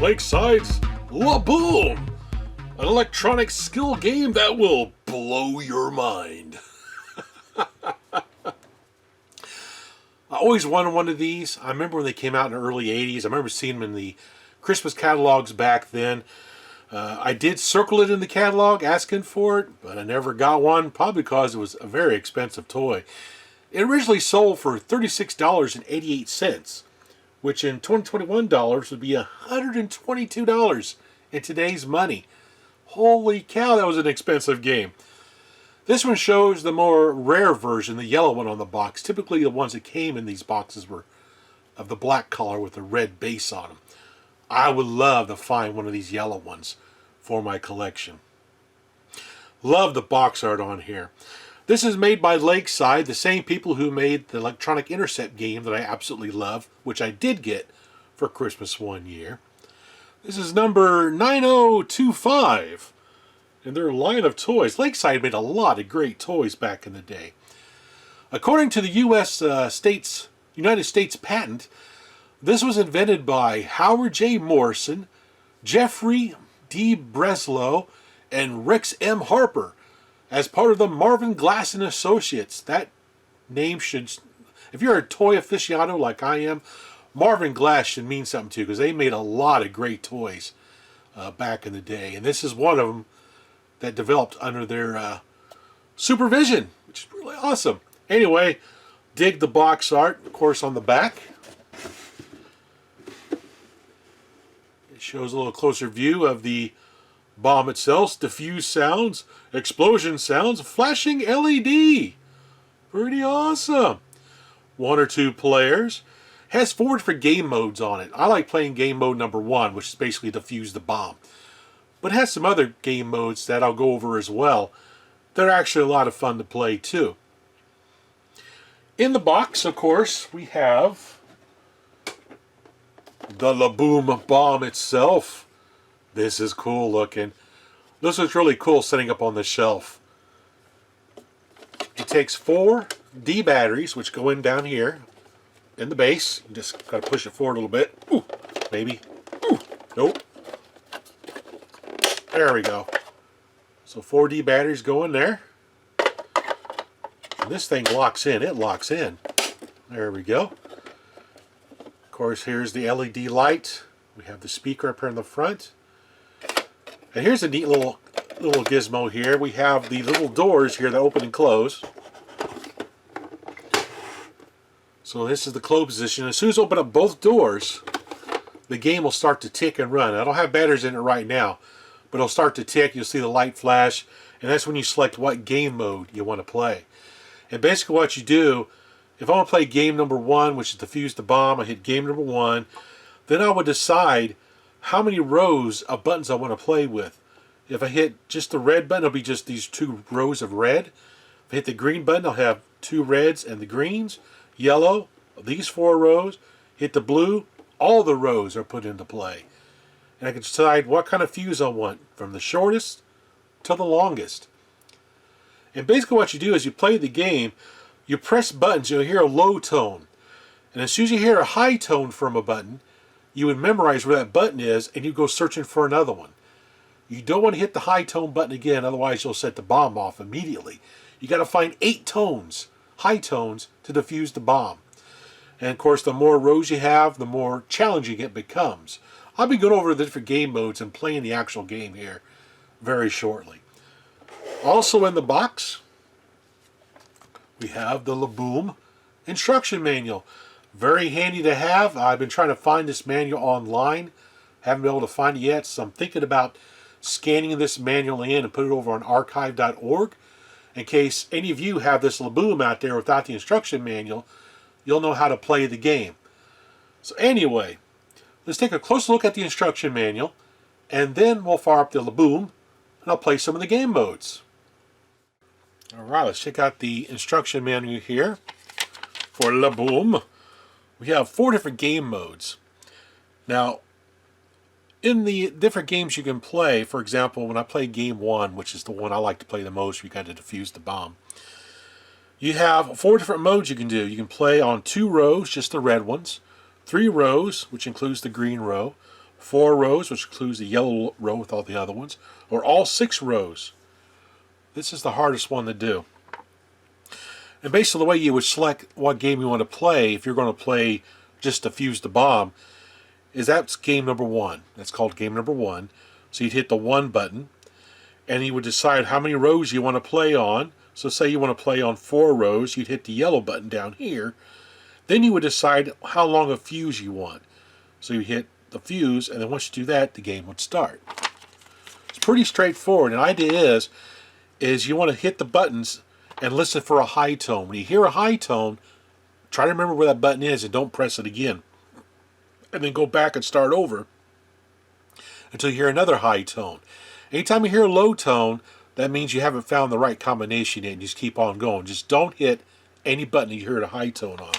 Lakeside's Laboom, an electronic skill game that will blow your mind. I always wanted one of these. I remember when they came out in the early 80s. I remember seeing them in the Christmas catalogs back then. I did circle it in the catalog asking for it, but I never got one, probably because it was a very expensive toy. It originally sold for $36.88, which in 2021 dollars would be $122 in today's money. Holy cow, that was an expensive game. This one shows the more rare version, the yellow one on the box. Typically the ones that came in these boxes were of the black color with the red base on them. I would love to find one of these yellow ones for my collection. Love the box art on here. This is made by Lakeside, the same people who made the electronic intercept game that I absolutely love, which I did get for Christmas one year. This is number 9025 in their line of toys. Lakeside made a lot of great toys back in the day. According to the United States patent, this was invented by Howard J. Morrison, Jeffrey D. Breslow, and Rex M. Harper as part of the Marvin Glass and Associates. That name should, if you're a toy aficionado like I am, Marvin Glass should mean something to you, because they made a lot of great toys back in the day. And this is one of them that developed under their supervision, which is really awesome. Anyway, dig the box art, of course, on the back. It shows a little closer view of the bomb itself, diffuse sounds, explosion sounds, flashing LED. Pretty awesome. 1 or 2 players. Has 4 different game modes on it. I like playing game mode number 1, which is basically defuse the bomb. But it has some other game modes that I'll go over as well. They're actually a lot of fun to play too. In the box, of course, we have the Laboom bomb itself. This is cool looking. This is really cool setting up on the shelf. It takes 4 D batteries, which go in down here in the base. You just gotta push it forward a little bit. Ooh, maybe. Ooh, nope. There we go. So 4 D batteries go in there. And this thing locks in. It locks in. There we go. Of course, here's the LED light. We have the speaker up here in the front. And here's a neat little gizmo here. We have the little doors here that open and close. So this is the close position. As soon as I open up both doors, the game will start to tick and run. I don't have batteries in it right now, but it'll start to tick. You'll see the light flash, and that's when you select what game mode you want to play. And basically what you do, if I want to play game number 1, which is defuse the bomb, I hit game number 1. Then I would decide how many rows of buttons I want to play with. If I hit just the red button, it'll be just these 2 rows of red. If I hit the green button, I'll have 2 reds and the greens. Yellow, these 4 rows. Hit the blue, all the rows are put into play. And I can decide what kind of fuse I want, from the shortest to the longest. And basically what you do is you play the game, you press buttons, you'll hear a low tone. And as soon as you hear a high tone from a button, you would memorize where that button is, and you go searching for another one. You don't want to hit the high tone button again, otherwise you'll set the bomb off immediately. You got to find 8 tones, high tones, to defuse the bomb. And of course, the more rows you have, the more challenging it becomes. I'll be going over the different game modes and playing the actual game here very shortly. Also in the box, we have the Laboom instruction manual. Very handy to have. I've been trying to find this manual online. Haven't been able to find it yet, so I'm thinking about scanning this manual in and put it over on archive.org. In case any of you have this Laboom out there without the instruction manual, you'll know how to play the game. So anyway, let's take a close look at the instruction manual, and then we'll fire up the Laboom, and I'll play some of the game modes. Alright, let's check out the instruction manual here for Laboom. We have 4 different game modes. Now, in the different games you can play, for example, when I play game 1, which is the one I like to play the most, you got to defuse the bomb. You have 4 different modes you can do. You can play on 2 rows, just the red ones, 3 rows, which includes the green row, 4 rows, which includes the yellow row with all the other ones, or all 6 rows. This is the hardest one to do. And basically the way you would select what game you want to play, if you're going to play just Defuse the Bomb, is that's game number 1. That's called game number 1. So you'd hit the 1 button, and you would decide how many rows you want to play on. So say you want to play on 4 rows, you'd hit the yellow button down here. Then you would decide how long a fuse you want. So you hit the fuse, and then once you do that, the game would start. It's pretty straightforward. And the idea is you want to hit the buttons and listen for a high tone. When you hear a high tone, try to remember where that button is and don't press it again. And then go back and start over until you hear another high tone. Anytime you hear a low tone, that means you haven't found the right combination yet, and just keep on going. Just don't hit any button you hear a high tone on.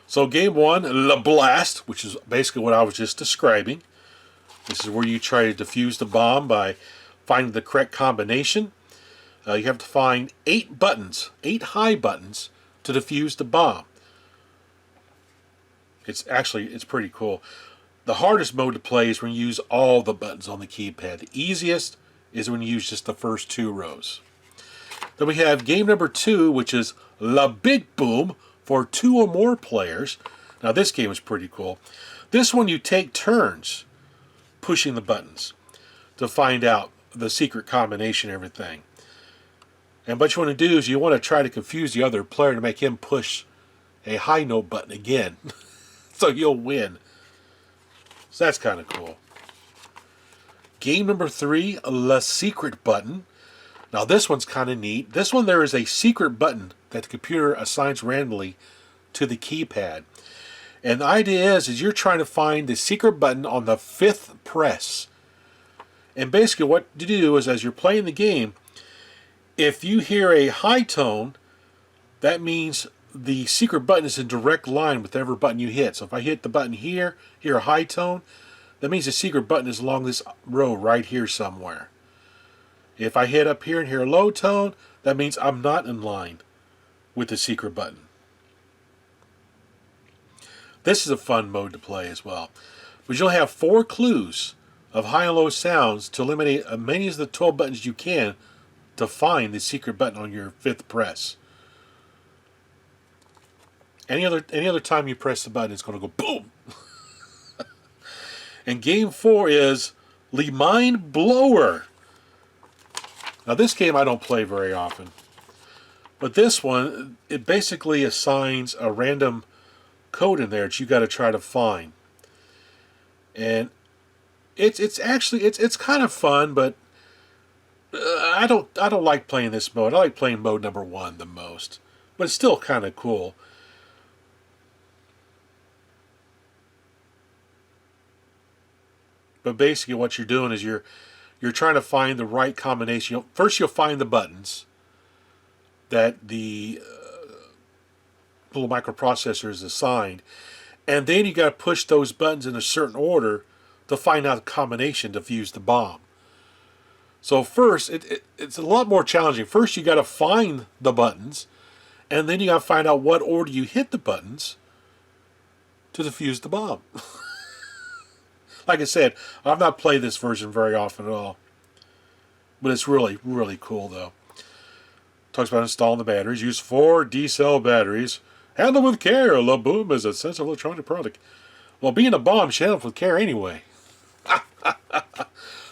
So game 1, La Blast, which is basically what I was just describing. This is where you try to defuse the bomb by finding the correct combination. You have to find 8 buttons, 8 high buttons, to defuse the bomb. It's pretty cool. The hardest mode to play is when you use all the buttons on the keypad. The easiest is when you use just the first 2 rows. Then we have game number 2, which is La Big Boom, for 2 or more players. Now this game is pretty cool. This one you take turns pushing the buttons to find out the secret combination and everything. And what you want to do is you want to try to confuse the other player to make him push a high note button again. So you'll win. So that's kind of cool. Game number 3, La Secret Button. Now this one's kind of neat. This one there is a secret button that the computer assigns randomly to the keypad. And the idea is you're trying to find the secret button on the 5th press. And basically what you do is as you're playing the game, if you hear a high tone, that means the secret button is in direct line with every button you hit. So if I hit the button here, hear a high tone, that means the secret button is along this row right here somewhere. If I hit up here and hear a low tone, that means I'm not in line with the secret button. This is a fun mode to play as well. But you'll have 4 clues of high and low sounds to eliminate as many of the 12 buttons you can to find the secret button on your 5th press. Any other time you press the button, it's going to go boom. And game 4 is Le Mind Blower. Now this game I don't play very often. But this one, it basically assigns a random code in there that you got to try to find. And it's kind of fun, but I don't like playing this mode. I like playing mode number 1 the most. But it's still kind of cool. But basically what you're doing is you're trying to find the right combination. First you'll find the buttons that the little microprocessor is assigned. And then you got to push those buttons in a certain order to find out the combination to fuse the bomb. So first, it's a lot more challenging. First you got to find the buttons, and then you got to find out what order you hit the buttons to defuse the bomb. Like I said, I've not played this version very often at all. But it's really, really cool though. Talks about installing the batteries. Use 4 D-cell batteries. Handle with care. La Boom is a sensitive electronic product. Well, being a bomb, you should handle with care anyway.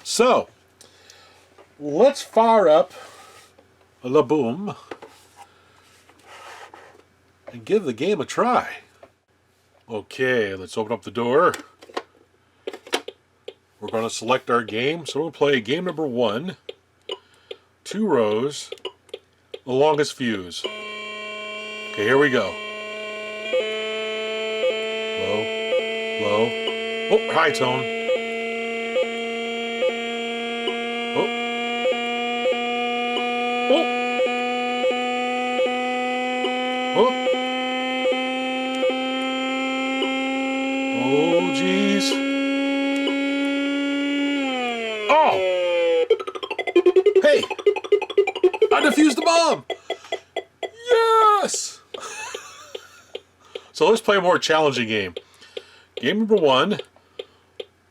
So, let's fire up La Boom and give the game a try. Okay, let's open up the door. We're going to select our game. So we'll play game number 1. 2 rows. The longest fuse. Okay, here we go. Low. Low. Oh, high tone. Oh. Oh. Oh. Oh, jeez. Oh! Hey! I defused the bomb! Yes! So let's play a more challenging game. Game number 1.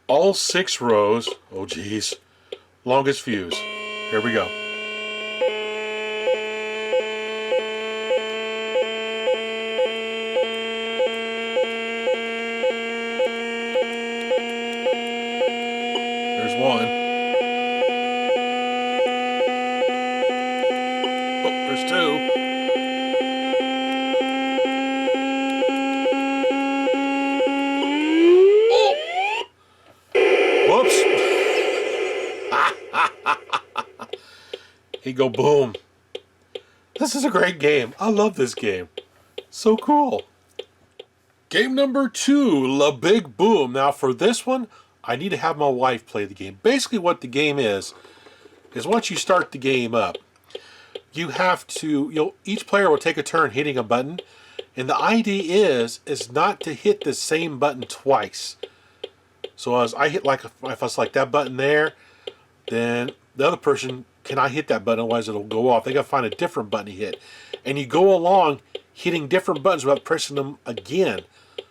All 6 rows. Oh, geez. Longest fuse. Here we go. There's 1. Oh, there's 2. Whoops. He go boom. This is a great game. I love this game. So cool. Game number 2, La Big Boom. Now for this one, I need to have my wife play the game. Basically what the game is once you start the game up, you have to, each player will take a turn hitting a button. And the idea is not to hit the same button twice. So as I hit, like, if I select that button there, then the other person cannot hit that button, otherwise it'll go off. They got to find a different button to hit. And you go along hitting different buttons without pressing them again.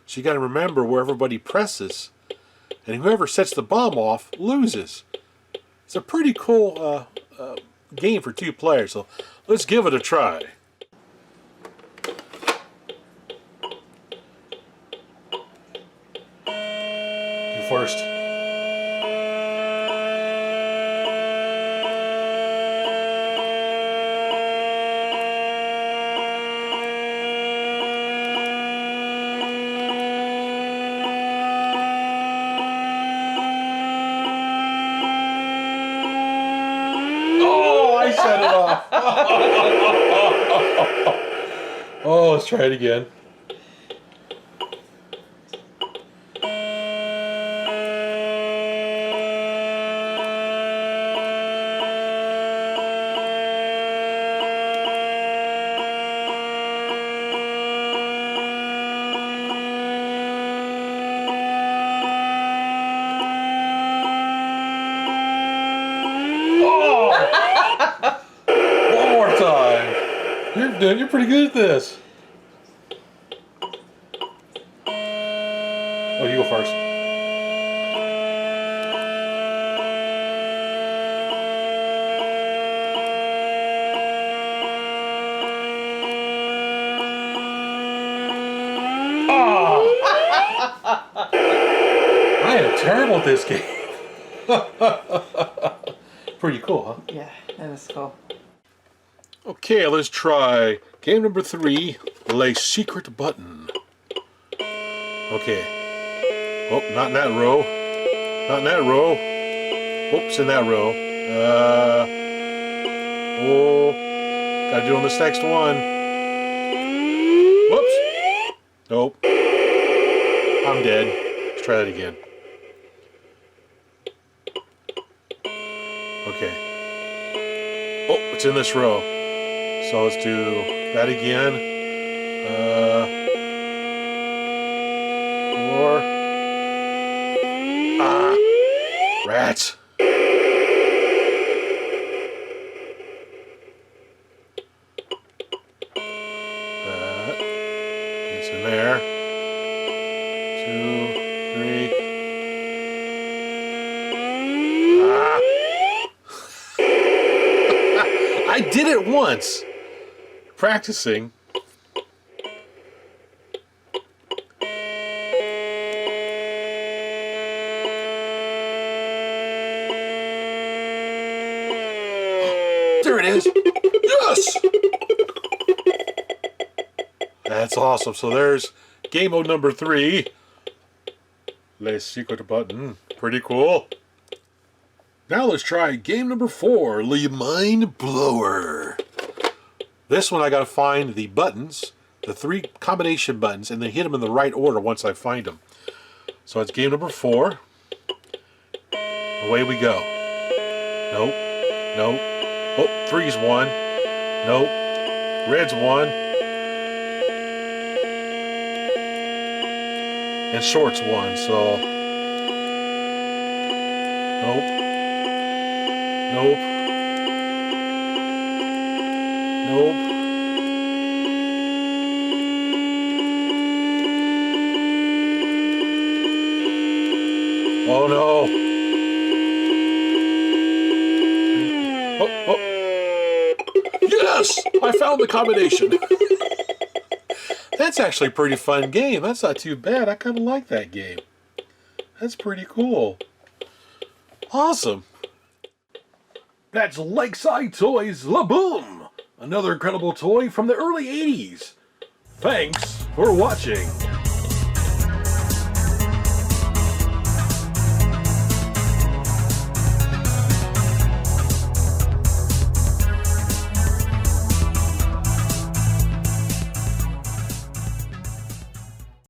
So you got to remember where everybody presses. And whoever sets the bomb off loses. It's a pretty cool game for 2 players. So let's give it a try. You first. I set it off. Oh, let's try it again. One more time. You're pretty good at this. Oh, you go first. Oh! I am terrible at this game. Pretty cool, huh? Yeah, that was cool. Okay, let's try game number 3, Le Secret Button. Okay. Oh, not in that row. Not in that row. Oops, in that row. Oh, gotta do on this next one. Whoops. Nope. I'm dead. Let's try that again. Okay. Oh, it's in this row. So let's do that again. 4. Ah! Rats! It's in there. 2, 3. Ah! I did it once. Practicing. There it is. Yes! That's awesome. So there's game mode number 3. Le Secret Button. Pretty cool. Now let's try game number 4, Le Mind Blower. This one I gotta find the buttons, the 3 combination buttons, and then hit them in the right order once I find them. So it's game number 4. Away we go. Nope. Nope. Oh, 3's 1. Nope. Red's 1. And short's 1, so... Nope. Nope. Nope. Oh no. Oh, oh. Yes! I found the combination. That's actually a pretty fun game. That's not too bad. I kind of like that game. That's pretty cool. Awesome. That's Lakeside Toys La-Boom! Another incredible toy from the early 80s. Thanks for watching.